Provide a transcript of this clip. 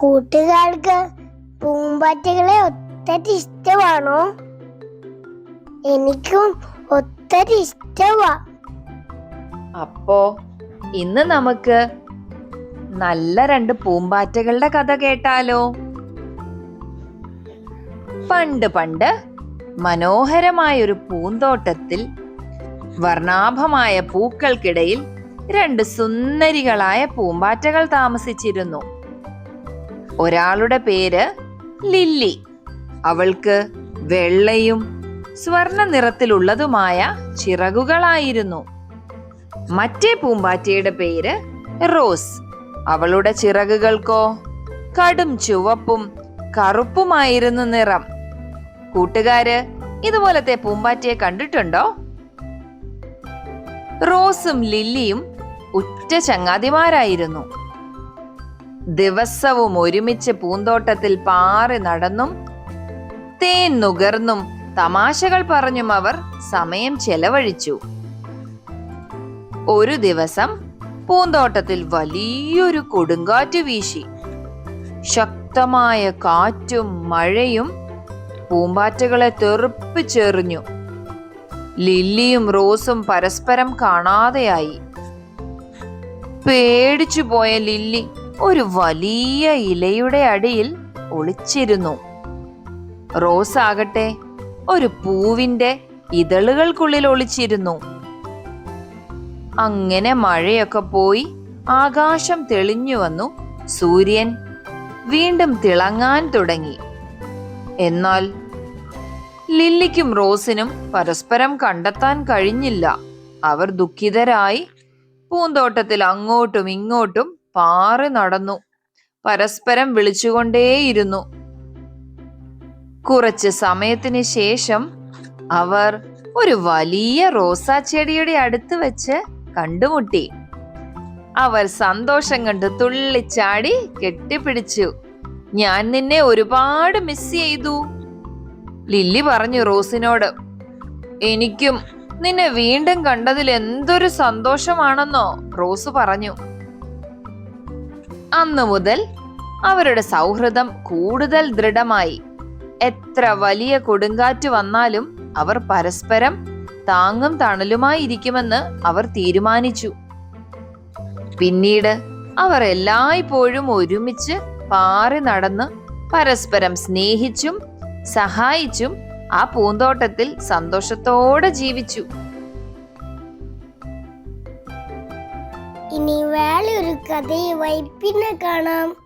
കൂട്ടുകാർക്ക് പൂമ്പാറ്റകളെ ഒത്തിരി ഇഷ്ടമാണോ? എനിക്കും ഒത്തിരി ഇഷ്ടമാ. അപ്പോ ഇന്ന് നമുക്ക് നല്ല രണ്ട് പൂമ്പാറ്റകളുടെ കഥ കേട്ടാലോ? പണ്ട് പണ്ട് മനോഹരമായൊരു പൂന്തോട്ടത്തിൽ വർണ്ണാഭമായ പൂക്കൾക്കിടയിൽ രണ്ട് സുന്ദരികളായ പൂമ്പാറ്റകൾ താമസിച്ചിരുന്നു. ഒരാളുടെ പേര് ലില്ലി. അവൾക്ക് വെള്ളയും സ്വർണ്ണ നിറത്തിലുള്ളതുമായ ചിറകുകളായിരുന്നു. മറ്റേ പൂമ്പാറ്റയുടെ പേര് റോസ്. അവളുടെ ചിറകുകൾക്കോ കടും ചുവപ്പും കറുപ്പുമായിരുന്നു നിറം. കൂട്ടുകാര് ഇതുപോലത്തെ പൂമ്പാറ്റയെ കണ്ടിട്ടുണ്ടോ? റോസും ലില്ലിയും ഉറ്റ ചങ്ങാതിമാരായിരുന്നു. ദിവസവും ഒരുമിച്ച് പൂന്തോട്ടത്തിൽ പാറി നടന്നും തേൻ നുകർന്നും തമാശകൾ പറഞ്ഞും അവർ സമയം ചെലവഴിച്ചു. ഒരു ദിവസം പൂന്തോട്ടത്തിൽ വലിയൊരു കൊടുങ്കാറ്റ് വീശി. ശക്തമായ കാറ്റും മഴയും പൂമ്പാറ്റകളെ തെറിപ്പിച്ചെറിഞ്ഞു. ലില്ലിയും റോസും പരസ്പരം കാണാതെയായി. പേടിച്ചു പോയ ലില്ലി ഒരു വലിയ ഇലയുടെ അടിയിൽ ഒളിച്ചിരുന്നു. റോസ് ആകട്ടെ ഒരു പൂവിന്റെ ഇതളുകൾക്കുള്ളിൽ ഒളിച്ചിരുന്നു. അങ്ങനെ മഴയൊക്കെ പോയി ആകാശം തെളിഞ്ഞു വന്നു. സൂര്യൻ വീണ്ടും തിളങ്ങാൻ തുടങ്ങി. എന്നാൽ ലില്ലിക്കും റോസിനും പരസ്പരം കണ്ടെത്താൻ കഴിഞ്ഞില്ല. അവർ ദുഃഖിതരായി പൂന്തോട്ടത്തിൽ അങ്ങോട്ടും ഇങ്ങോട്ടും പാറി നടന്നു. പരസ്പരം വിളിച്ചുകൊണ്ടേയിരുന്നു. കുറച്ച് സമയത്തിന് ശേഷം അവർ ഒരു വലിയ റോസാ ചെടിയുടെ അടുത്ത് വെച്ച് കണ്ടുമുട്ടി. അവർ സന്തോഷം കണ്ട് തുള്ളിച്ചാടി കെട്ടിപ്പിടിച്ചു. ഞാൻ നിന്നെ ഒരുപാട് മിസ് ചെയ്തു. ലില്ലി പറഞ്ഞു റോസിനോട്. എനിക്കും നിന്നെ വീണ്ടും കണ്ടതിൽ എന്തൊരു സന്തോഷമാണെന്നോ റോസ് പറഞ്ഞു. അന്നു മുതൽ അവരുടെ സൗഹൃദം കൂടുതൽ ദൃഢമായി. എത്ര വലിയ കൊടുങ്കാറ്റ് വന്നാലും അവർ പരസ്പരം താങ്ങും തണലുമായി ഇരിക്കുമെന്ന് അവർ തീരുമാനിച്ചു. പിന്നീട് അവർ എല്ലായ്പ്പോഴും ഒരുമിച്ച് പാറി നടന്ന് പരസ്പരം സ്നേഹിച്ചും സഹായിച്ചും ആ പൂന്തോട്ടത്തിൽ സന്തോഷത്തോടെ ജീവിച്ചു. ഇനി വേറെ ഒരു കഥയുമായി പിന്നെ കാണാം.